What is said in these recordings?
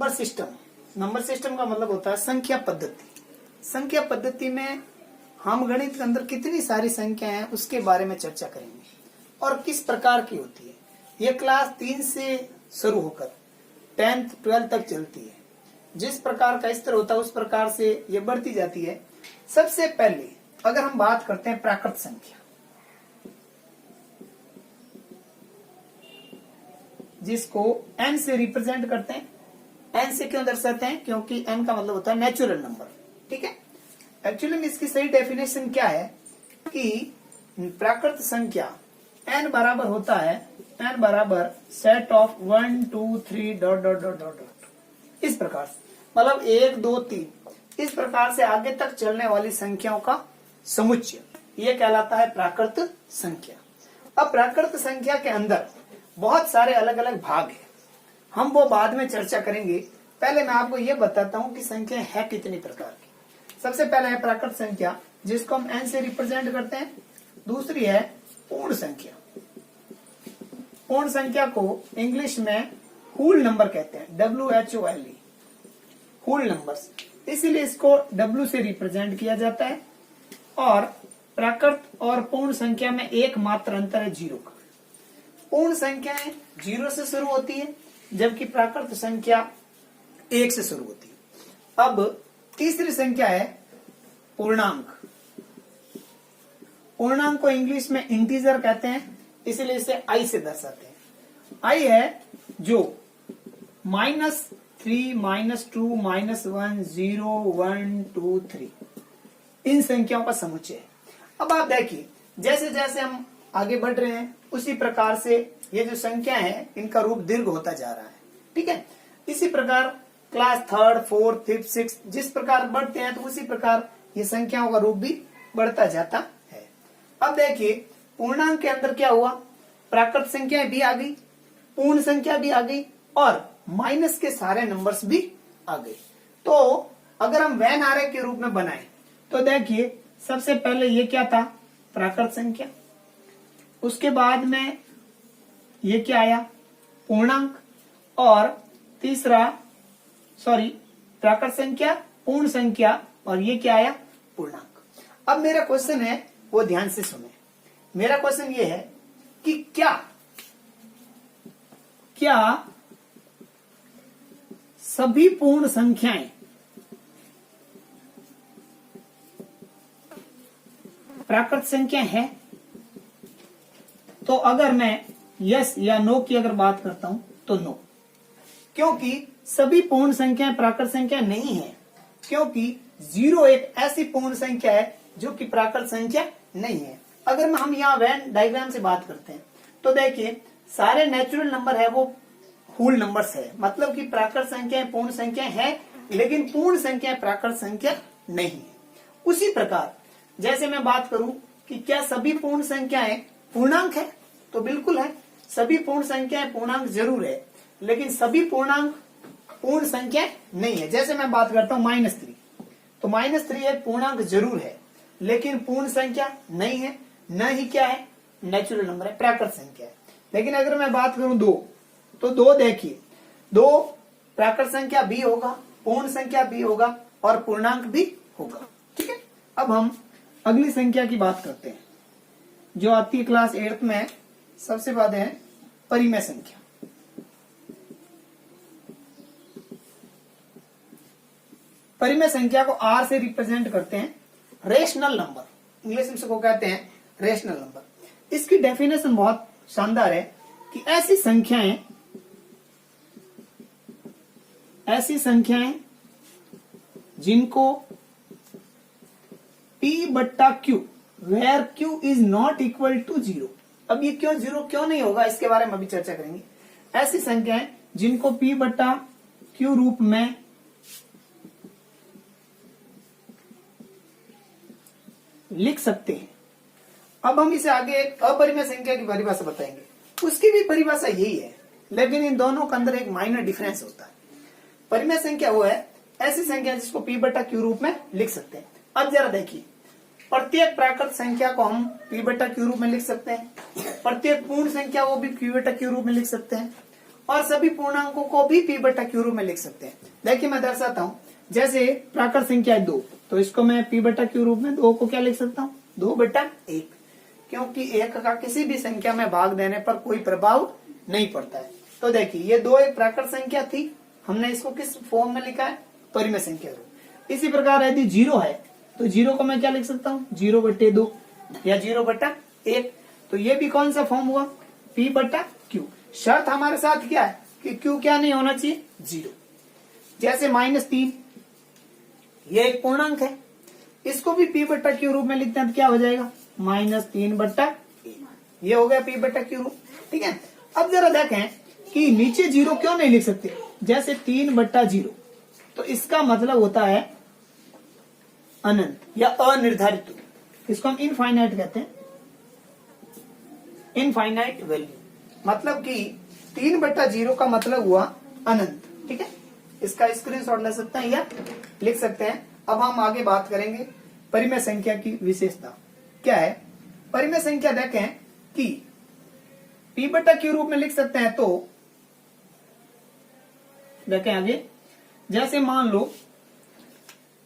Number system का मतलब होता है संख्या पद्धति। संख्या पद्धति में हम गणित के अंदर कितनी सारी संख्याएं हैं उसके बारे में चर्चा करेंगे और किस प्रकार की होती है। ये क्लास 3 से शुरू होकर 10th 12th तक चलती है। जिस प्रकार का स्तर होता है उस प्रकार से ये बढ़ती जाती है। सबसे पहले अगर हम बात करते हैं प्राकृत संख्या, जिसको n से रिप्रेजेंट करते हैं। n से क्यों दर्शाते हैं? क्योंकि n का मतलब होता है नेचुरल नंबर। ठीक है, एक्चुअली में इसकी सही डेफिनेशन क्या है कि प्राकृत संख्या n बराबर होता है n बराबर set of 1 2 3 dot dot dot dot dot, इस प्रकार से, मतलब 1 2 3 इस प्रकार से आगे तक चलने वाली संख्याओं का समुच्चय, ये कहलाता है प्राकृत संख्या। अब प्राकृत संख्या के अंदर बहुत सारे अलग अलग भाग हैं, हम वो बाद में चर्चा करेंगे। पहले मैं आपको ये बताता हूँ कि संख्या है कितनी प्रकार की। सबसे पहले है प्राकृत संख्या, जिसको हम n से रिप्रेजेंट करते हैं। दूसरी है पूर्ण संख्या। पूर्ण संख्या को इंग्लिश में होल नंबर कहते हैं, WHOLE, होल नंबर्स, इसीलिए इसको W से रिप्रेजेंट किया जाता है। और प्राकृत और पूर्ण संख्या में एकमात्र अंतर है 0 का। पूर्ण संख्याएं 0 से शुरू होती है, जबकि प्राकृत संख्या 1 से शुरू होती है। अब तीसरी संख्या है पूर्णांक। पूर्णांक को इंग्लिश में इंटीजर कहते हैं, इसीलिए इसे I से दर्शाते हैं। I है जो -3 -2 -1 0 1 2 3 इन संख्याओं का समुच्चय है। अब आप देखिए, जैसे जैसे हम आगे बढ़ रहे हैं उसी प्रकार से ये जो संख्या है इनका रूप दीर्घ होता जा रहा है। ठीक है, इसी प्रकार class 3rd 4th 5th 6th जिस प्रकार बढ़ते हैं तो उसी प्रकार ये संख्याओं का रूप भी बढ़ता जाता है। अब देखिए पूर्णांक के अंदर क्या हुआ, प्राकृत संख्या भी आ गई, पूर्ण संख्या भी आ गई और माइनस के सारे नंबर्स भी आ गए। तो अगर हम वेन आरेख के रूप में बनाएं तो देखिए सबसे पहले ये क्या था, प्राकृत संख्या। उसके बाद में ये क्या आया, पूर्णांक। और तीसरा प्राकृत संख्या, पूर्ण संख्या, और ये क्या आया, पूर्णांक। अब मेरा क्वेश्चन है वो ध्यान से सुने। मेरा क्वेश्चन ये है कि क्या सभी पूर्ण संख्याएं प्राकृत संख्या है? तो अगर मैं यस या नो की अगर बात करता हूं तो नो, क्योंकि सभी पूर्ण संख्याएं प्राकृत संख्या नहीं है, क्योंकि 0 एक ऐसी पूर्ण संख्या है जो कि प्राकृत संख्या नहीं है। अगर हम यहाँ वेन डायग्राम से बात करते हैं तो देखिए सारे नेचुरल नंबर है वो होल नंबर्स है, मतलब कि प्राकृत संख्याएं पूर्ण संख्या है, लेकिन पूर्ण संख्या प्राकृत संख्या नहीं है। उसी प्रकार जैसे मैं बात करूं कि क्या सभी पूर्ण संख्याएं पूर्णांक है, तो बिल्कुल है, सभी पूर्ण संख्याएं पूर्णांक जरूर है, लेकिन सभी पूर्णांक पूर्ण संख्या नहीं है। जैसे मैं बात करता हूं -3, तो -3 एक पूर्णांक जरूर है, लेकिन पूर्ण संख्या नहीं है, न ही क्या है, नेचुरल नंबर है, प्राकृत संख्या है। लेकिन अगर मैं बात करूं 2, तो 2 देखिए, 2 प्राकृत संख्या भी होगा, पूर्ण संख्या भी होगा और पूर्णांक भी होगा। ठीक है, अब हम अगली संख्या की बात करते हैं जो आती है क्लास 8th में। सबसे बाद है परिमेय संख्या। परिमेय संख्या को R से रिप्रेजेंट करते हैं, रेशनल नंबर, इंग्लिश में इसको कहते हैं रेशनल नंबर। इसकी डेफिनेशन बहुत शानदार है कि ऐसी संख्याएं जिनको P/Q where Q is not equal to 0। अब ये क्यों 0 क्यों नहीं होगा, इसके बारे में अभी चर्चा करेंगे। ऐसी संख्याएं जिनको P/Q रूप में लिख सकते हैं। अब हम इसे आगे एक अपरिमेय संख्या की परिभाषा बताएंगे। उसकी भी परिभाषा यही है, लेकिन इन दोनों के अंदर एक माइनर डिफरेंस होता है। परिमेय संख्या वो है ऐसी संख्या जिसको P/Q रूप में लिख सकते हैं। अब जरा देखिए, प्रत्येक प्राकृत संख्या को हम P/Q रूप में लिख सकते हैं, प्रत्येक पूर्ण संख्या वो भी P/Q रूप में लिख सकते हैं, और सभी पूर्णांकों को भी p बटा q रूप में लिख सकते हैं। देखिए मैं दर्शाता हूं, जैसे प्राकृत संख्या है 2, तो इसको मैं p बटा q रूप में 2 को क्या लिख सकता हूँ, 2 बटा 1, क्योंकि 1 का किसी भी संख्या में भाग देने पर कोई प्रभाव नहीं पड़ता है। तो देखिए ये 2 एक प्राकृत संख्या थी, हमने इसको किस फॉर्म में लिखा है, परिमेय संख्या रूप। इसी प्रकार यदि 0 है तो 0 को मैं क्या लिख सकता हूँ, 0 बटे 2 या 0 बटा 1। तो ये भी कौन सा फॉर्म हुआ, p बटा q। शर्त हमारे साथ क्या है कि q क्या नहीं होना चाहिए, 0। जैसे -3 ये एक पूर्णांक है, इसको भी p बटा q रूप में लिखते हैं तो क्या हो जाएगा, -3 बटा 1। ये हो गया p बटा q रूप, ठीक है। अब जरा देखें कि नीचे 0 क्यों नहीं लिख सकते, जैसे 3 बटा 0, तो इसका मतलब होता है अनंत या अनिर्धारित, इसको हम इनफाइनाइट कहते हैं, इनफाइनाइट वैल्यू। मतलब कि 3 बटा 0 का मतलब हुआ अनंत, ठीक है। इसका स्क्रीनशॉट ले सकते हैं या लिख सकते हैं। अब हम आगे बात करेंगे परिमेय संख्या की विशेषता क्या है। परिमेय संख्या देखें कि p बटा q रूप में लिख सकते हैं, तो देखें आगे, जैसे मान लो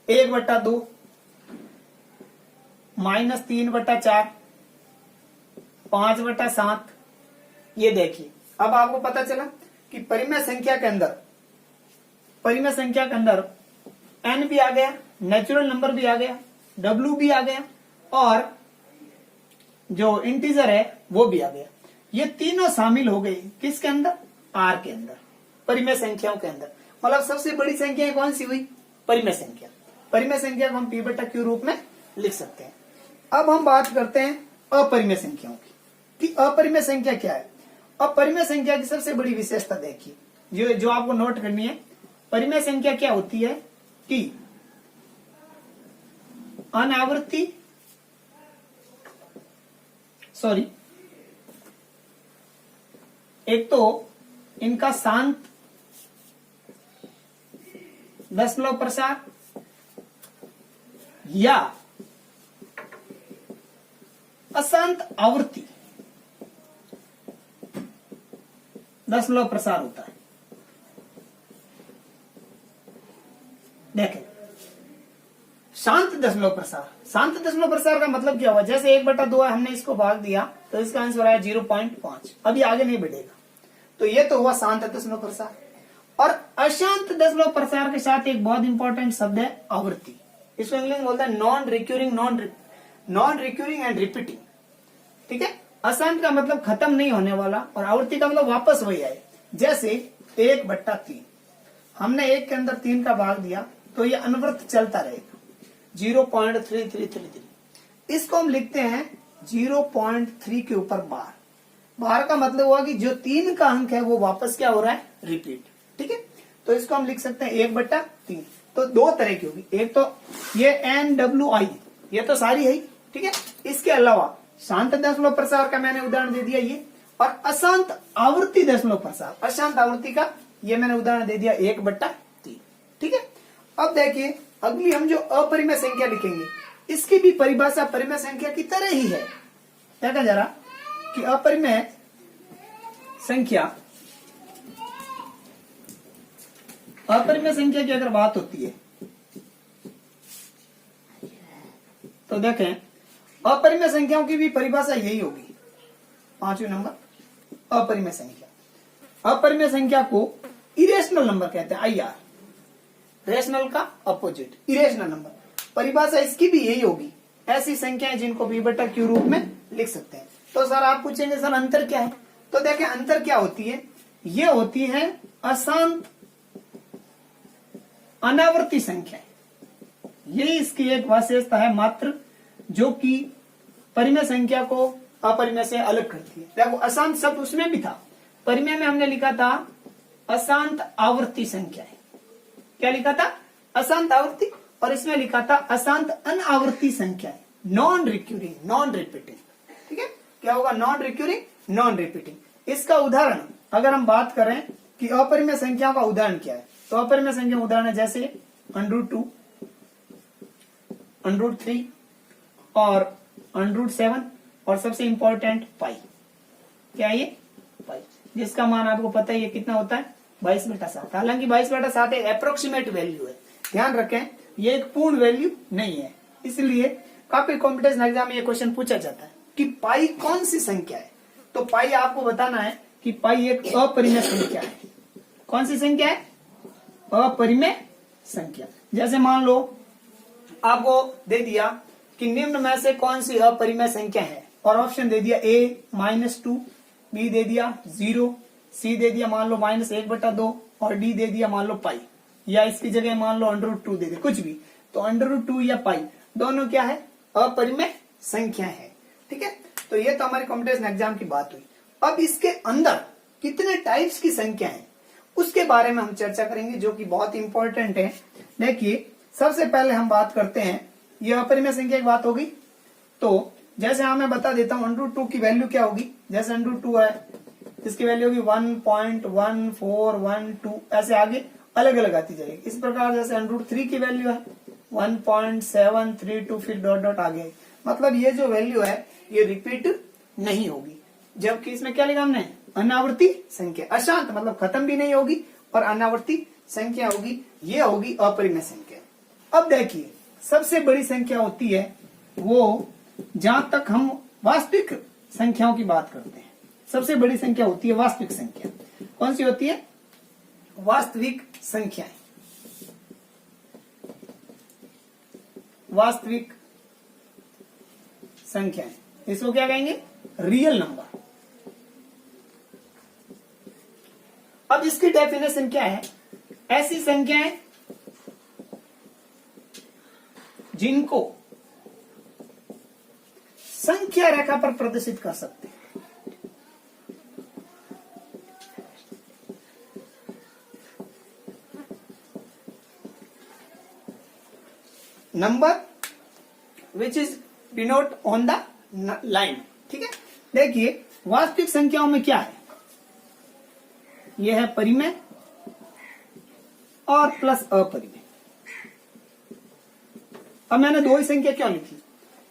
1 बटा 2, -3 बटा 4, 5 बटा 7। ये देखिए अब आपको पता चला कि परिमेय संख्या के अंदर n भी आ गया, नेचुरल नंबर भी आ गया, w भी आ गया, और जो इंटीजर है वो भी आ गया। ये तीनों शामिल हो गए किसके अंदर, r के अंदर, परिमेय संख्याओं के अंदर। मतलब सबसे बड़ी संख्या कौन सी हुई, परिमेय संख्या। परिमेय संख्या को हम p बटा q रूप में लिख सकते हैं। अब हम बात करते हैं अपरिमेय संख्याओं की, कि अपरिमेय संख्या क्या है। अपरिमेय संख्या की सबसे बड़ी विशेषता देखिए, जो आपको नोट करनी है। परिमेय संख्या क्या होती है कि अनावृत्ति, सॉरी, एक तो इनका शांत दशमलव प्रसार या अशांत आवृत्ति दशमलव प्रसार होता है। देखें, शांत दशमलव प्रसार, शांत दशमलव प्रसार का मतलब क्या हुआ, जैसे 1 बटा 2 है, हमने इसको भाग दिया तो इसका आंसर आया 0.5, अभी आगे नहीं बढ़ेगा। तो ये तो हुआ शांत दशमलव प्रसार। और अशांत दशमलव प्रसार के साथ एक बहुत इंपॉर्टेंट शब्द है आवृत्ति। इसको इंग्लिश में बोलते हैं नॉन रिक्यूरिंग एंड रिपीटिंग, ठीक है। अशांत का मतलब खत्म नहीं होने वाला, और आवृत्ति का मतलब वापस वही आए। जैसे 1 बटा 3, हमने 1 के अंदर 3 का भाग दिया तो ये अनवरत चलता रहेगा, 0.3333। इसको हम लिखते हैं 0.3 के ऊपर बार। बार का मतलब हुआ कि जो 3 का अंक है वो वापस क्या हो रहा है, रिपीट, ठीक है। तो इसको हम लिख सकते हैं 1 बटा 3। तो दो तरह की होगी, एक तो ये NWI, ये तो सारी है, ठीक है। इसके अलावा शांत दशमलव प्रसार का मैंने उदाहरण दे दिया ये, और अशांत आवृत्ति दशमलव प्रसार, अशांत आवृत्ति का ये मैंने उदाहरण दे दिया 1 बटा 3, ठीक है। अब देखिए अगली हम जो अपरिमेय संख्या लिखेंगे, इसकी भी परिभाषा परिमेय संख्या की तरह ही है। देखा जरा कि अपरिमेय संख्या की अगर बात होती है तो देखें अपरिमेय संख्याओं की भी परिभाषा यही होगी। 5वें नंबर, अपरिमेय संख्या। अपरिमेय संख्या को इरेशनल नंबर कहते हैं, IR, रेशनल का अपोजिट, इरेशनल नंबर। परिभाषा इसकी भी यही होगी, ऐसी संख्याएं जिनको p बटा q रूप में लिख सकते हैं। तो सर आप पूछेंगे सर अंतर क्या है, तो देखें अंतर क्या होती है, ये होती है अशांत अनावर्ती संख्या, यही इसकी एक विशेषता है मात्र, जो कि परिमेय संख्या को अपरिमेय से अलग करती है। देखो अशांत शब्द उसमें भी था, परिमेय में हमने लिखा था अशांत आवर्ती संख्या है, क्या लिखा था, अशांत आवर्ती, और इसमें लिखा था अशांत अनावर्ती संख्या है, नॉन रिक्यूरिंग नॉन रिपीटिंग, ठीक है। क्या होगा, नॉन रिक्यूरिंग नॉन रिपीटिंग। इसका उदाहरण अगर हम बात करें कि अपरिमेय संख्या का उदाहरण क्या है, तो अपरिमेय संख्या उदाहरण है जैसे √2, √3 और √7, और सबसे इंपॉर्टेंट पाई। क्या है ये, पाई। जिसका मान आपको पता है ये कितना होता है 22/7। हालांकि 22/7 एक अप्रोक्सीमेट वैल्यू है, ध्यान रखें ये एक पूर्ण वैल्यू नहीं है। इसलिए काफी कॉम्पिटिशन एग्जाम में ये क्वेश्चन पूछा जाता है कि पाई कौन सी संख्या है। तो पाई आपको बताना है कि पाई एक अपरिमेय संख्या है। कौन सी संख्या है? अपरिमेय संख्या। जैसे मान लो आपको दे दिया कि निम्न में से कौन सी अपरिमेय संख्या है, और ऑप्शन दे दिया a-2, बी दे दिया 0, सी दे दिया मान लो -1/2 और डी दे दिया मान लो पाई, या इसकी जगह मान लो √2 दे दे, कुछ भी। तो √2 या पाई दोनों क्या है? अपरिमेय संख्या है। ठीक है, तो ये तो हमारी कॉम्पिटिशन एग्जाम की बात हुई। अब इसके अंदर कितने टाइप्स की संख्या है उसके बारे में हम चर्चा करेंगे, जो कि बहुत इंपॉर्टेंट है। देखिए सबसे पहले हम बात करते हैं, ये अपरिमेय संख्या की बात होगी। तो जैसे मैं बता देता हूं √2 की वैल्यू क्या होगी। जैसे √2 है, इसकी वैल्यू होगी 1.1412, ऐसे आगे अलग अलग आती जाएगी। इस प्रकार जैसे √3 की वैल्यू है 1.732, फिर डॉट डॉट आगे। मतलब ये जो वैल्यू है ये रिपीट नहीं होगी, जबकि इसमें क्या लिखा हमने? अनावर्ती संख्या। अशांत मतलब खत्म भी नहीं होगी, और अनावर्ती संख्या होगी, ये होगी अपरिमेय संख्या। अब देखिए सबसे बड़ी संख्या होती है वो, जहां तक हम वास्तविक संख्याओं की बात करते हैं, सबसे बड़ी संख्या होती है वास्तविक संख्या। कौन सी होती है? वास्तविक संख्याएं। वास्तविक संख्याएं, इसको क्या कहेंगे? Real number. अब इसकी डेफिनेशन क्या है? ऐसी संख्याएं जिनको संख्या रेखा पर प्रदर्शित कर सकते हैं। Number which is denote on the line. ठीक है, देखिए वास्तविक संख्याओं में क्या है? यह है परिमेय और प्लस अपरिमेय। अब मैंने दो ही संख्या क्यों लिखी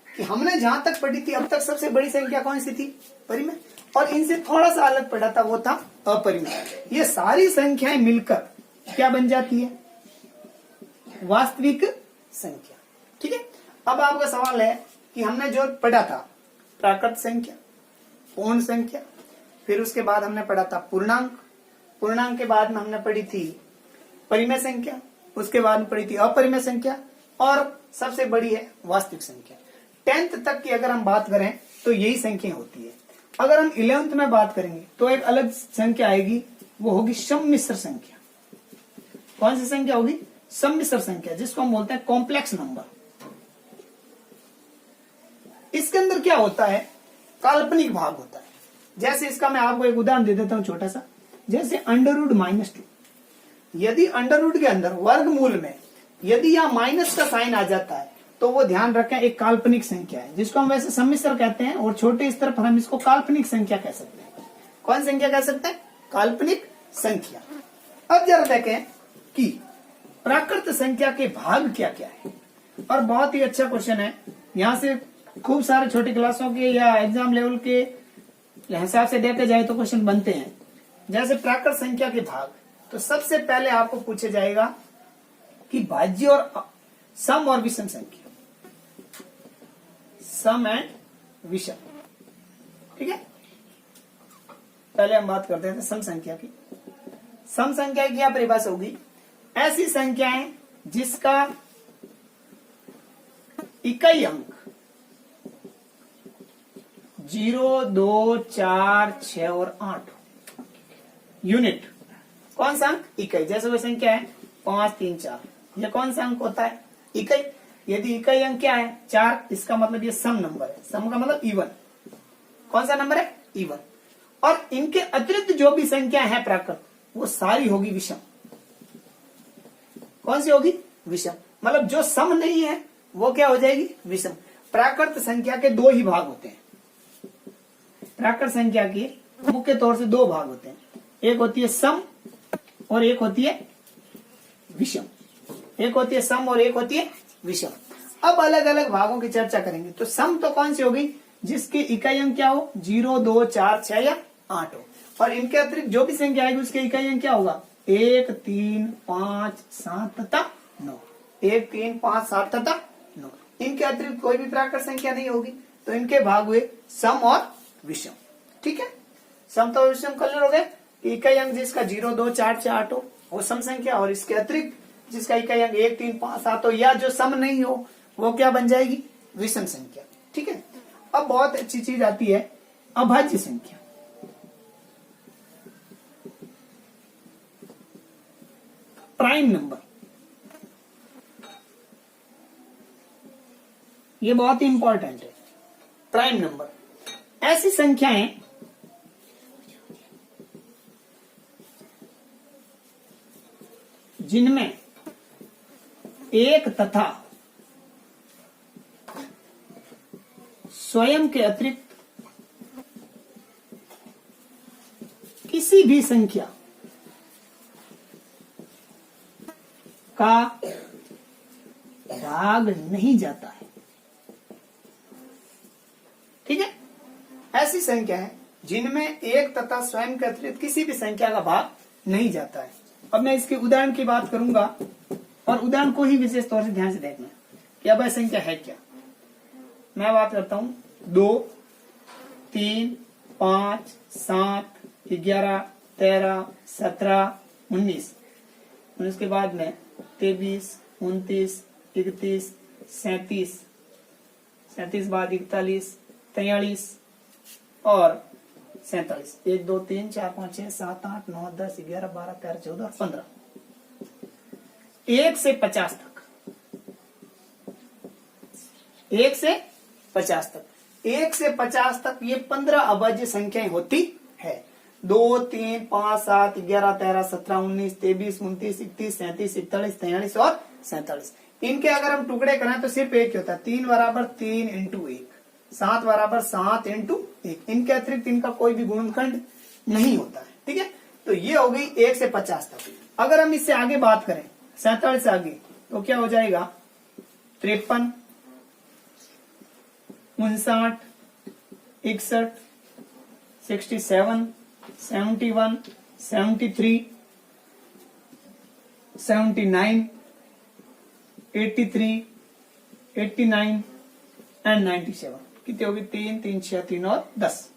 कि हमने जहां तक पढ़ी थी अब तक सबसे बड़ी संख्या कौन सी थी? परिमेय, और इनसे थोड़ा सा अलग पढ़ा था वो था अपरिमेय। ये सारी संख्याएं मिलकर क्या बन जाती है? वास्तविक संख्या। ठीक है, अब आपका सवाल है कि हमने जो पढ़ा था प्राकृत संख्या, पूर्ण संख्या, फिर उसके बाद हमने पढ़ा था पूर्णांक, पूर्णांक के बाद में हमने पढ़ी थी परिमेय संख्या, उसके बाद में पढ़ी थी अपरिमेय संख्या, और सबसे बड़ी है वास्तविक संख्या। 10th तक की अगर हम बात करें तो यही संख्या होती है। अगर हम 11th में बात करेंगे तो एक अलग संख्या आएगी, वो होगी सम्मिश्र संख्या। कौन सी संख्या होगी? सम्मिश्र संख्या, जिसको हम बोलते हैं कॉम्प्लेक्स नंबर। इसके अंदर क्या होता है? काल्पनिक भाग होता है। जैसे इसका मैं आपको एक उदाहरण दे देता हूं छोटा सा। जैसे √-2, यदि √ के अंदर वर्गमूल में यदि यहाँ माइनस का साइन आ जाता है तो वो ध्यान रखें एक काल्पनिक संख्या है, जिसको हम वैसे सम्मिश्र कहते हैं, और छोटे स्तर पर हम इसको काल्पनिक संख्या कह सकते हैं। कौन संख्या कह सकते हैं? काल्पनिक संख्या। अब जरा देखें कि प्राकृत संख्या के भाग क्या क्या है, और बहुत ही अच्छा क्वेश्चन है। यहाँ से खूब सारे छोटी क्लासों के या एग्जाम लेवल के हिसाब से देखा जाए तो क्वेश्चन बनते हैं। जैसे प्राकृत संख्या के भाग, तो सबसे पहले आपको पूछा जाएगा कि भाज्य और सम और विषम संख्या, सम एंड विषम। ठीक है, पहले हम बात करते हैं सम संख्या की। सम संख्या की क्या परिभाषा होगी? ऐसी संख्याएं जिसका इकाई अंक 0, 2, 4, 6 और 8 यूनिट। कौन सा अंक? इकाई। जैसे वो संख्या है 5, 3, 4, यह कौन सा अंक होता है? इकाई। यदि इकाई अंक क्या है? 4, इसका मतलब ये सम नंबर है। सम का मतलब इवन। कौन सा नंबर है? इवन। और इनके अतिरिक्त जो भी संख्या है प्राकृत, वो सारी होगी विषम। कौन सी होगी? विषम। मतलब जो सम नहीं है वो क्या हो जाएगी? विषम। प्राकृत संख्या के दो ही भाग होते हैं। प्राकृत संख्या के मुख्य तौर से दो भाग होते हैं, एक होती है सम और एक होती है विषम। एक होती है सम और एक होती है विषम। अब अलग अलग भागों की चर्चा करेंगे। तो सम तो कौन सी होगी? जिसकी इकाई अंक क्या हो? 0, 2, 4, 6 या 8 हो। और इनके अतिरिक्त जो भी संख्या आएगी उसके इकाई अंक क्या होगा 1, 3, 5, 7 तथा 9। 1, 3, 5, 7 तथा 9। इनके अतिरिक्त कोई भी प्राकृत संख्या नहीं होगी, तो इनके भाग हुए सम और विषम। ठीक है, सम तो विषम क्लियर हो गए। इकाई अंक जिसका 0, 2, 4, 6, 8 हो वो सम संख्या, और इसके अतिरिक्त जिसका इकाई अंक 1, 3, 5, 7 हो या जो सम नहीं हो वो क्या बन जाएगी विषम संख्या। ठीक है, अब बहुत अच्छी चीज आती है अभाज्य संख्या। प्राइम नंबर, ये बहुत ही इंपॉर्टेंट है। प्राइम नंबर ऐसी संख्याएं जिनमें एक तथा स्वयं के अतिरिक्त किसी भी संख्या का भाग नहीं जाता है। ठीक है, ऐसी संख्या है जिनमें एक तथा स्वयं के अतिरिक्त किसी भी संख्या का भाग नहीं जाता है। अब मैं इसके उदाहरण की बात करूंगा, और उदाहरण को ही विशेष तौर से ध्यान से देखना कि अब संख्या है क्या। मैं बात करता हूं 2, 3, 5, 7, 11, 13, 17, 19। उसके बाद में 23, 29, 31, 37, 37 बाद 41, 43 और 47। 1, 2, 3, 4, 5, 6, 7, 8, 9, 10, 11, 12, 13, 14, 15। 1 से 50 तक, 1 से 50 तक, 1 से 50 तक ये 15 अभाज्य संख्याएं होती है। 2, 3, 5, 7, 11, 13, 17, 19, 23, 29, 31, 37, 41, 43 और 47। इनके अगर हम टुकड़े करें तो सिर्फ एक ही होता है, 3 बराबर 3 इंटू 1, 7 बराबर 7 इंटू 1। इनके अतिरिक्त इनका कोई भी गुणनखंड नहीं होता है। ठीक है, तो ये हो गई 1 से 50 तक। अगर हम इससे आगे बात करें 47 से आगे तो क्या हो जाएगा 53, 59, 61, 67, 71, 73, 79, 83, 89 एंड 97। कितनी होगी 3, 3, 6, 3 और 10।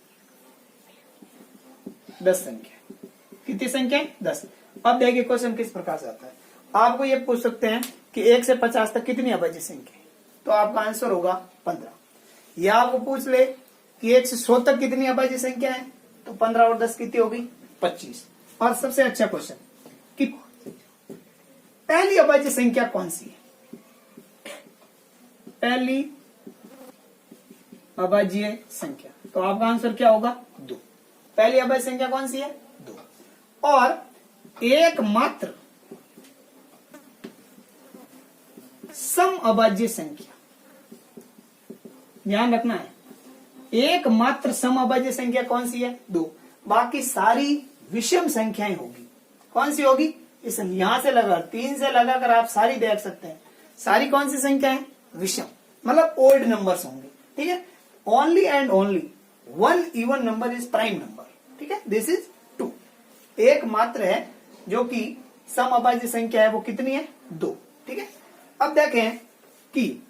10 संख्या। कितनी संख्या 10। अब देखिए क्वेश्चन किस प्रकार से आता है। आपको ये पूछ सकते हैं कि 1 से 50 तक कितनी अभाज्य संख्या है, तो आपका आंसर होगा 15। या आपको पूछ ले कि 1 से 100 तक कितनी अभाज्य संख्या है, तो 15 और 10 कितनी होगी 25। और सबसे अच्छा क्वेश्चन कि पहली अभाज्य संख्या कौन सी है। पहली अभाज्य संख्या, तो आपका आंसर क्या होगा 2। पहली अभाज्य संख्या कौन सी है 2। और एकमात्र सम अभाज्य संख्या, ध्यान रखना है, एकमात्र सम अभाज्य संख्या कौन सी है 2। बाकी सारी विषम संख्याएं होगी। कौन सी होगी, इस यहां से लगा 3 से लगाकर आप सारी देख सकते हैं। सारी कौन सी संख्या है विषम, मतलब ओल्ड नंबर्स होंगे। ठीक है, only and only one even number is prime number. ठीक है, दिस इज 2। एकमात्र है जो कि सम अभाज्य संख्या है वो कितनी है 2। ठीक है, अब देखें कि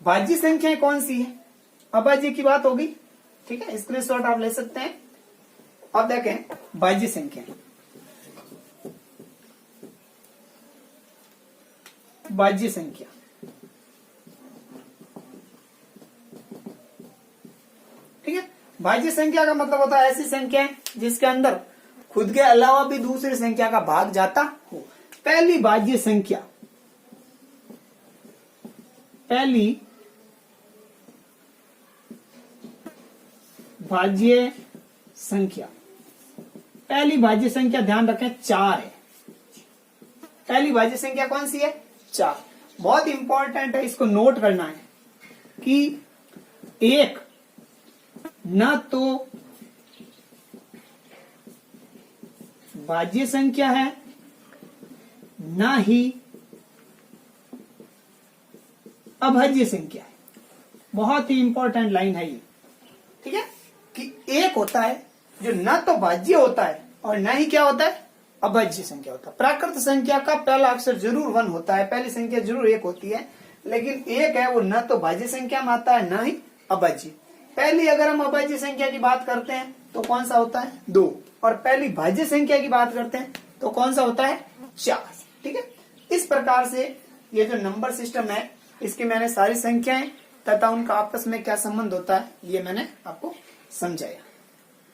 भाज्य संख्याएं कौन सी है। अभाज्य की बात होगी। ठीक है, स्क्रीनशॉट आप ले सकते हैं। अब देखें भाज्य संख्या, भाज्य संख्या ठीक है, भाज्य संख्या का मतलब होता है ऐसी संख्या जिसके अंदर खुद के अलावा भी दूसरी संख्या का भाग जाता हो। पहली भाज्य संख्या, पहली भाज्य संख्या, पहली भाज्य संख्या ध्यान रखें 4 है। पहली भाज्य संख्या कौन सी है 4। बहुत इंपॉर्टेंट है, इसको नोट करना है कि एक न तो भाज्य संख्या है न ही अभाज्य संख्या है। बहुत ही इंपॉर्टेंट लाइन है ये। ठीक है, कि एक होता है जो न तो भाज्य होता है और न ही क्या होता है, अभाज्य संख्या होता है। प्राकृत संख्या का पहला अक्षर जरूर 1 होता है, पहली संख्या जरूर 1 होती है, लेकिन 1 है वो न तो भाज्य संख्या में आता है न ही अभाज्य। पहली अगर हम अभाज्य संख्या की बात करते हैं तो कौन सा होता है, 2, और पहली भाज्य संख्या की बात करते हैं तो कौन सा होता है, 4। ठीक है, इस प्रकार से ये जो नंबर सिस्टम है इसकी मैंने सारी संख्याएं तथा उनका आपस में क्या संबंध होता है ये मैंने आपको समझाया।